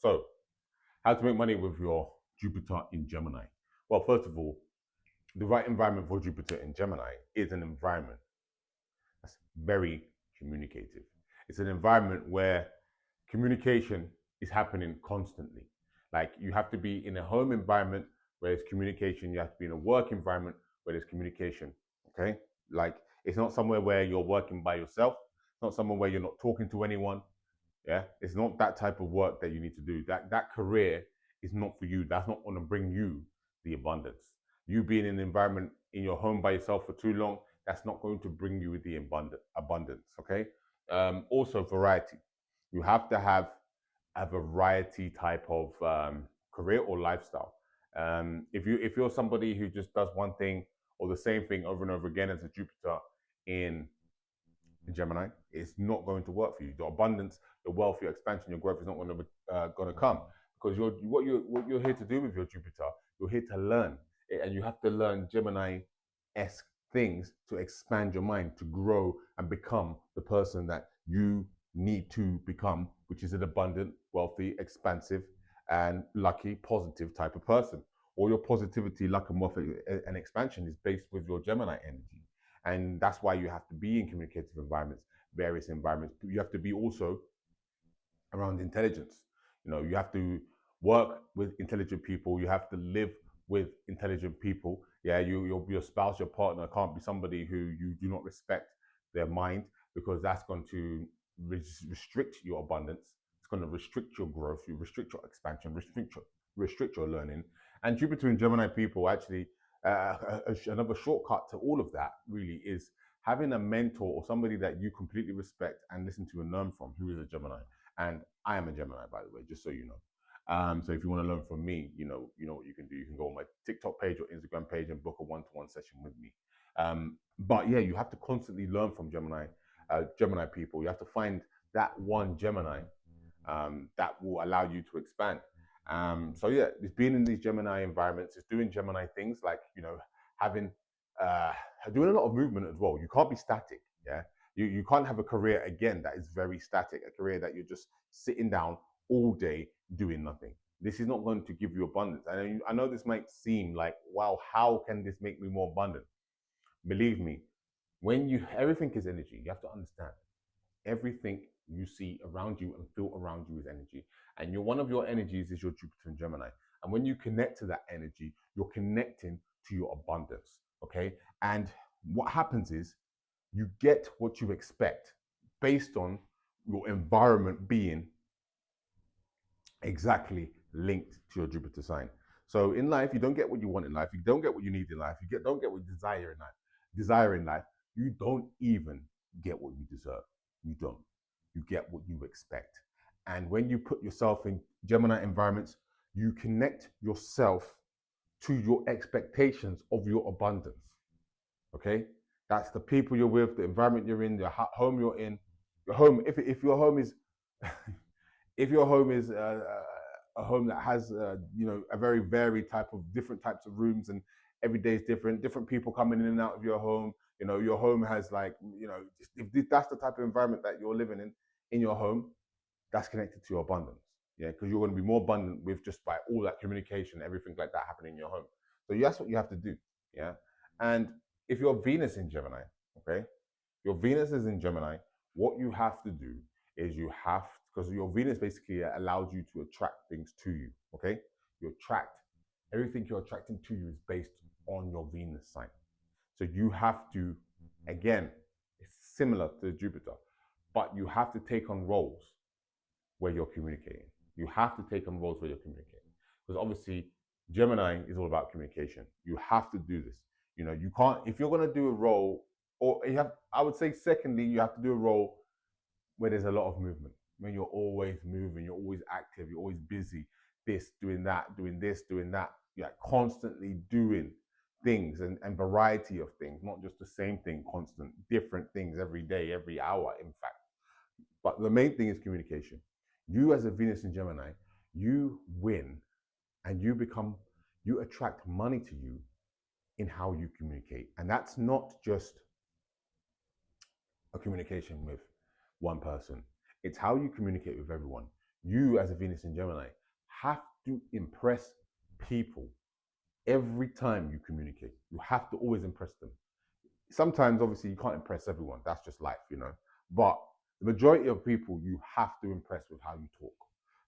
So, how to make money with your Jupiter in Gemini? Well, first of all, the right environment for Jupiter in Gemini is an environment that's very communicative. It's an environment where communication is happening constantly. Like you have to be in a home environment where there's communication. You have to be in a work environment where there's communication. Okay, like it's not somewhere where you're working by yourself. It's not somewhere where you're not talking to anyone. Yeah, it's not that type of work that you need to do. That career is not for you. That's not going to bring you the abundance. You being in an environment in your home by yourself for too long, that's not going to bring you the abundance. Okay. Also, variety. You have to have a variety type of career or lifestyle. If you're somebody who just does one thing or the same thing over and over again as a Jupiter in Gemini, it's not going to work for you. The abundance, the wealth, your expansion, your growth is not going to come because what you're here to do with your Jupiter, you're here to learn, and you have to learn Gemini-esque things to expand your mind, to grow and become the person that you need to become, which is an abundant, wealthy, expansive, and lucky, positive type of person. All your positivity, luck, and wealth and expansion is based with your Gemini energy. And that's why you have to be in communicative environments, various environments. You have to be also around intelligence. You have to work with intelligent people. You have to live with intelligent people. Yeah, your spouse, your partner can't be somebody who you do not respect their mind, because that's going to restrict your abundance. It's going to restrict your growth, you restrict your expansion, restrict your learning. And Jupiter and Gemini people actually, another shortcut to all of that really is having a mentor or somebody that you completely respect and listen to and learn from, who is a Gemini. And I am a Gemini, by the way, just so you know. So if you want to learn from me, you know what you can do. You can go on my TikTok page or Instagram page and book a one-to-one session with me. But yeah, you have to constantly learn from Gemini people. You have to find that one Gemini that will allow you to expand. So yeah, it's being in these Gemini environments, it's doing Gemini things like, having doing a lot of movement as well. You can't be static. Yeah, you can't have a career again that is very static, a career that you're just sitting down all day doing nothing. This is not going to give you abundance. And I know this might seem like, wow, how can this make me more abundant? Believe me, everything is energy. You have to understand everything you see around you and feel around you is energy. And one of your energies is your Jupiter and Gemini. And when you connect to that energy, you're connecting to your abundance. Okay. And what happens is you get what you expect based on your environment being exactly linked to your Jupiter sign. So in life, you don't get what you want in life. You don't get what you need in life. Don't get what you desire in life. Desire in life. You don't even get what you deserve. You don't. You get what you expect. And when you put yourself in Gemini environments, you connect yourself to your expectations of your abundance. Okay? That's the people you're with, the environment you're in, the home you're in. Your home, if your home is if your home is a home that has a very varied type of different types of rooms, and every day is different people coming in and out of your home. Your home has if that's the type of environment that you're living in your home, that's connected to your abundance. Yeah, because you're going to be more abundant with just by all that communication, everything like that happening in your home. So that's what you have to do. Yeah, and if your Venus in Gemini, okay, your Venus is in Gemini, what you have to do is because your Venus basically allows you to attract things to you, okay? Everything you're attracting to you is based on your Venus sign. So you have to, again, it's similar to Jupiter, but you have to take on roles where you're communicating. You have to take on roles where you're communicating. Because obviously, Gemini is all about communication. You have to do this. You can't, if you're going to do a role, I would say, secondly, you have to do a role where there's a lot of movement, when you're always moving, you're always active, you're always busy, this, doing that, doing this, doing that. You're constantly doing things and variety of things, not just the same thing, constant, different things every day, every hour, in fact. But the main thing is communication. You as a Venus in Gemini, you win and you attract money to you in how you communicate. And that's not just a communication with one person. It's how you communicate with everyone. you as a Venus in Gemini have to impress people every time you communicate. You have to always impress them. Sometimes, obviously, you can't impress everyone. That's just life, you know. But the majority of people, you have to impress with how you talk.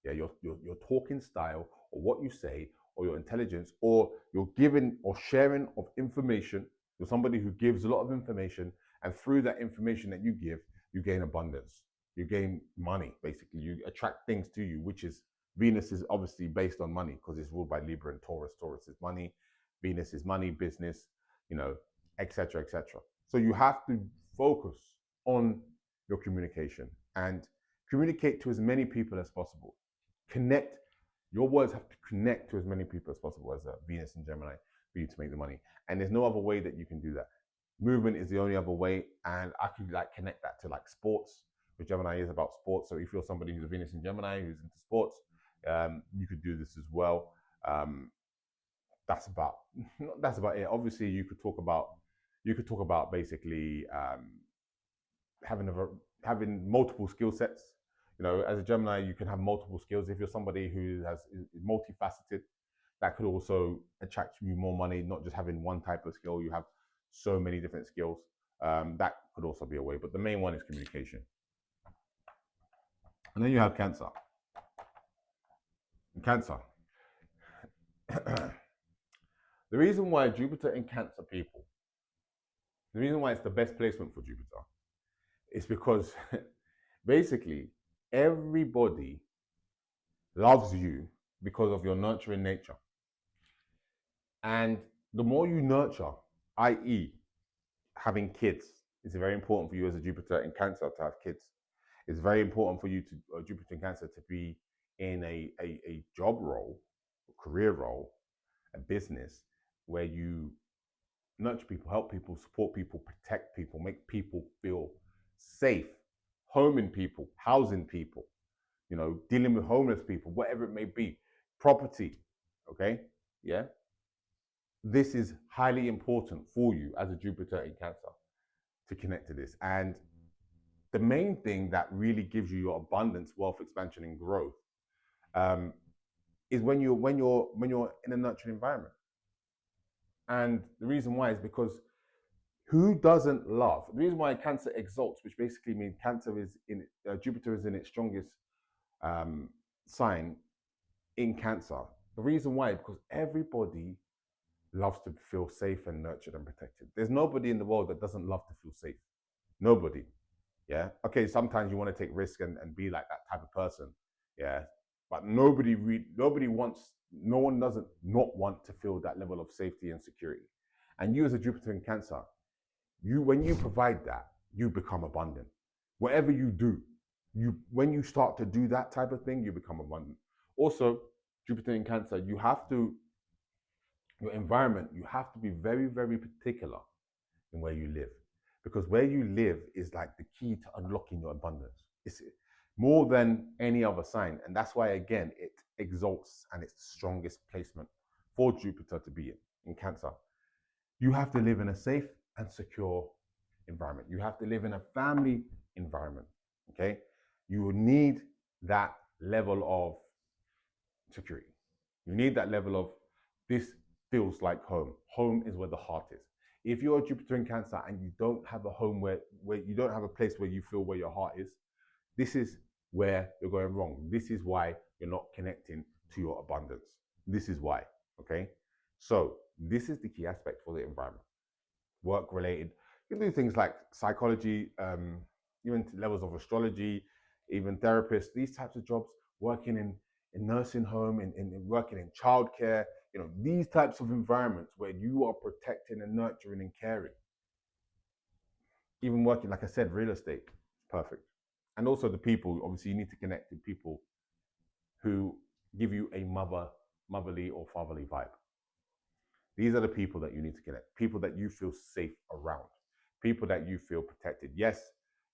Yeah, your talking style, or what you say, or your intelligence, or your giving or sharing of information. You're somebody who gives a lot of information, and through that information that you give, you gain abundance. You gain money, basically. You attract things to you, which is Venus is obviously based on money because it's ruled by Libra and Taurus. Taurus is money, Venus is money, business, you know, etc., etc. So you have to focus on your communication and communicate to as many people as possible. Connect. Your words have to connect to as many people as possible as a Venus and Gemini for you to make the money. And there's no other way that you can do that. Movement is the only other way, and I could like connect that to like sports. Because Gemini is about sports. So if you're somebody who's a Venus and Gemini who's into sports, you could do this as well. That's about that's about it. Obviously, you could talk about basically having having multiple skill sets. You know, as a Gemini, you can have multiple skills. If you're somebody who is multifaceted, that could also attract you more money. Not just having one type of skill, you have so many different skills. That could also be a way, but the main one is communication. And then you have Cancer. Cancer. The reason why Jupiter in Cancer people, the reason why it's the best placement for Jupiter is because basically everybody loves you because of your nurturing nature. And the more you nurture, i.e., having kids, it's very important for you as a Jupiter in Cancer to have kids. It's very important for you to Jupiter in Cancer to be in a job role, a career role, a business where you nurture people, help people, support people, protect people, make people feel safe, homing people, housing people, you know, dealing with homeless people, whatever it may be, property, okay? Yeah? This is highly important for you as a Jupiter in Cancer to connect to this. And the main thing that really gives you your abundance, wealth, expansion, and growth is when you're in a nurturing environment. And the reason why is because who doesn't love? The reason why Cancer exalts, which basically means Cancer is in Jupiter is in its strongest sign in Cancer. The reason why is because everybody loves to feel safe and nurtured and protected. There's nobody in the world that doesn't love to feel safe. Nobody. Yeah. Okay. Sometimes you want to take risk and be like that type of person. Yeah. But nobody wants. No one doesn't not want to feel that level of safety and security. And you as a Jupiter in Cancer, when you provide that, you become abundant. Whatever you do, when you start to do that type of thing, you become abundant. Also, Jupiter in Cancer, your environment, you have to be very, very particular in where you live. Because where you live is like the key to unlocking your abundance. It's more than any other sign. And that's why, again, it exalts and it's the strongest placement for Jupiter to be in Cancer. You have to live in a safe and secure environment. You have to live in a family environment. Okay. You will need that level of security. You need that level of this feels like home. Home is where the heart is. If you're a Jupiter in Cancer and you don't have a home where you don't have a place where you feel where your heart is, this is where you're going wrong. This is why you're not connecting to your abundance. This is why. Okay. So this is the key aspect for the environment. Work related. You can do things like psychology, even levels of astrology, even therapists, these types of jobs, working in nursing home, in working in childcare, you know, these types of environments where you are protecting and nurturing and caring. Even working, like I said, real estate, perfect. And also the people, obviously you need to connect with people who give you a motherly or fatherly vibe. These are the people that you need to connect, people that you feel safe around, people that you feel protected. Yes,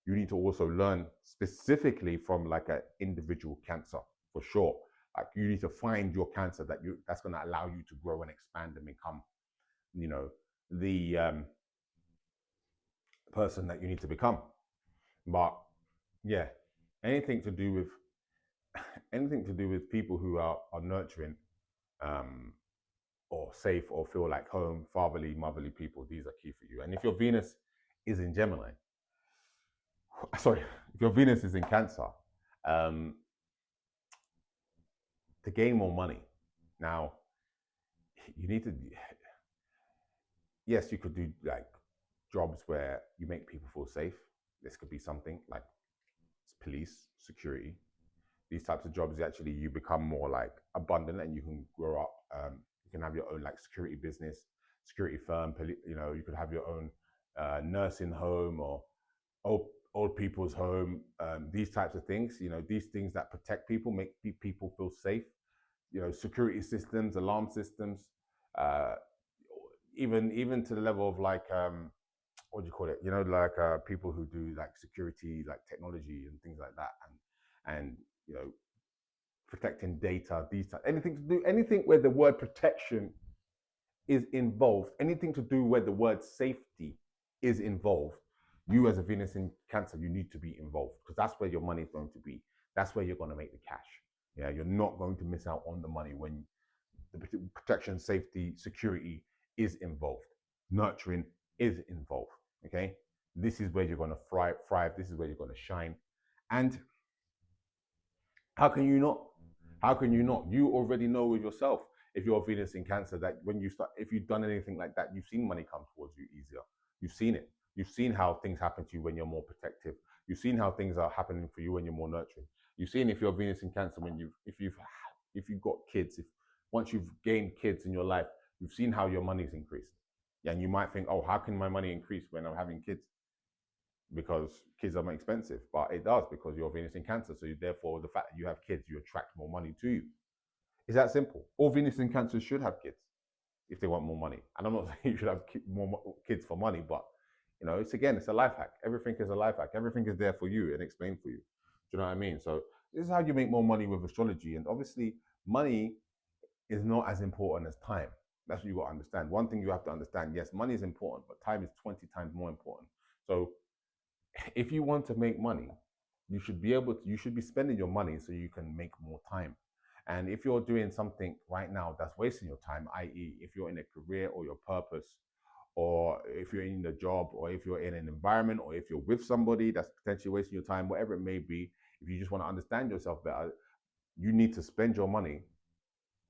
you need to also learn specifically from like an individual Cancer, for sure. Like you need to find your Cancer that's going to allow you to grow and expand and become, you know, the person that you need to become. But yeah, anything to do with anything to do with people who are nurturing, um, or safe, or feel like home, fatherly, motherly people, these are key for you. And if your Venus is in Gemini, sorry, if your Venus is in Cancer, um, to gain more money. Now, you need to, yes, you could do like jobs where you make people feel safe. This could be something like police, security. These types of jobs, actually, you become more like abundant and you can grow up. You can have your own like security business, security firm. You could have your own nursing home or old people's home. These types of things. These things that protect people, make people feel safe. Security systems, alarm systems, uh, even to the level of like what do you call it? Like people who do like security, like technology and things like that, and protecting data, anything to do, anything where the word protection is involved, anything to do where the word safety is involved. You as a Venus in Cancer, you need to be involved because that's where your money is going to be. That's where you're going to make the cash. Yeah, you're not going to miss out on the money when the protection, safety, security is involved. Nurturing is involved. Okay, this is where you're going to thrive. This is where you're going to shine. And how can you not? How can you not? You already know with yourself, if you're Venus in Cancer, that when you start, if you've done anything like that, you've seen money come towards you easier. You've seen it. You've seen how things happen to you when you're more protective. You've seen how things are happening for you when you're more nurturing. You've seen if you're Venus in Cancer when if you've got kids, if once you've gained kids in your life, you've seen how your money's increased. Yeah, and you might think, oh, how can my money increase when I'm having kids? Because kids are more expensive, but it does because you're Venus in Cancer. So therefore, the fact that you have kids, you attract more money to you. It's that simple. All Venus in Cancer should have kids if they want more money. And I'm not saying you should have more kids for money, but it's a life hack. Everything is a life hack. Everything is there for you and explained for you. Do you know what I mean? So this is how you make more money with astrology. And obviously, money is not as important as time. That's what you got to understand. One thing you have to understand: yes, money is important, but time is 20 times more important. So if you want to make money, you should be spending your money so you can make more time. And if you're doing something right now that's wasting your time, i.e., if you're in a career or your purpose, or if you're in a job, or if you're in an environment, or if you're with somebody that's potentially wasting your time, whatever it may be, if you just want to understand yourself better, you need to spend your money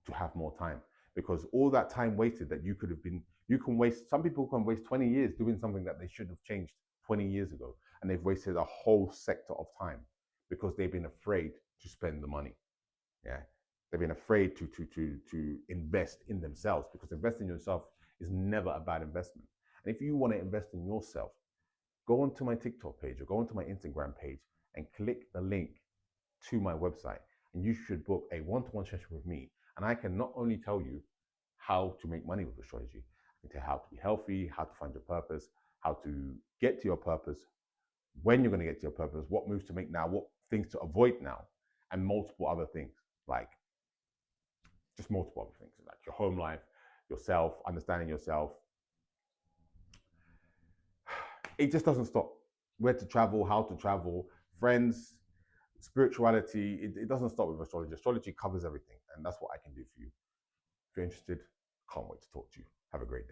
to have more time. Because all that time wasted that some people can waste 20 years doing something that they should have changed 20 years ago. And they've wasted a whole sector of time because they've been afraid to spend the money. Yeah. They've been afraid to invest in themselves, because investing in yourself is never a bad investment. And if you want to invest in yourself, go onto my TikTok page or go onto my Instagram page and click the link to my website. And you should book a one-to-one session with me. And I can not only tell you how to make money with astrology, I can tell you how to be healthy, how to find your purpose, how to get to your purpose, when you're going to get to your purpose, what moves to make now, what things to avoid now, and multiple other things, like just multiple other things, like your home life, yourself, understanding yourself. It just doesn't stop. Where to travel, how to travel, friends, spirituality, it doesn't stop with astrology. Astrology covers everything, and that's what I can do for you. If you're interested, can't wait to talk to you. Have a great day.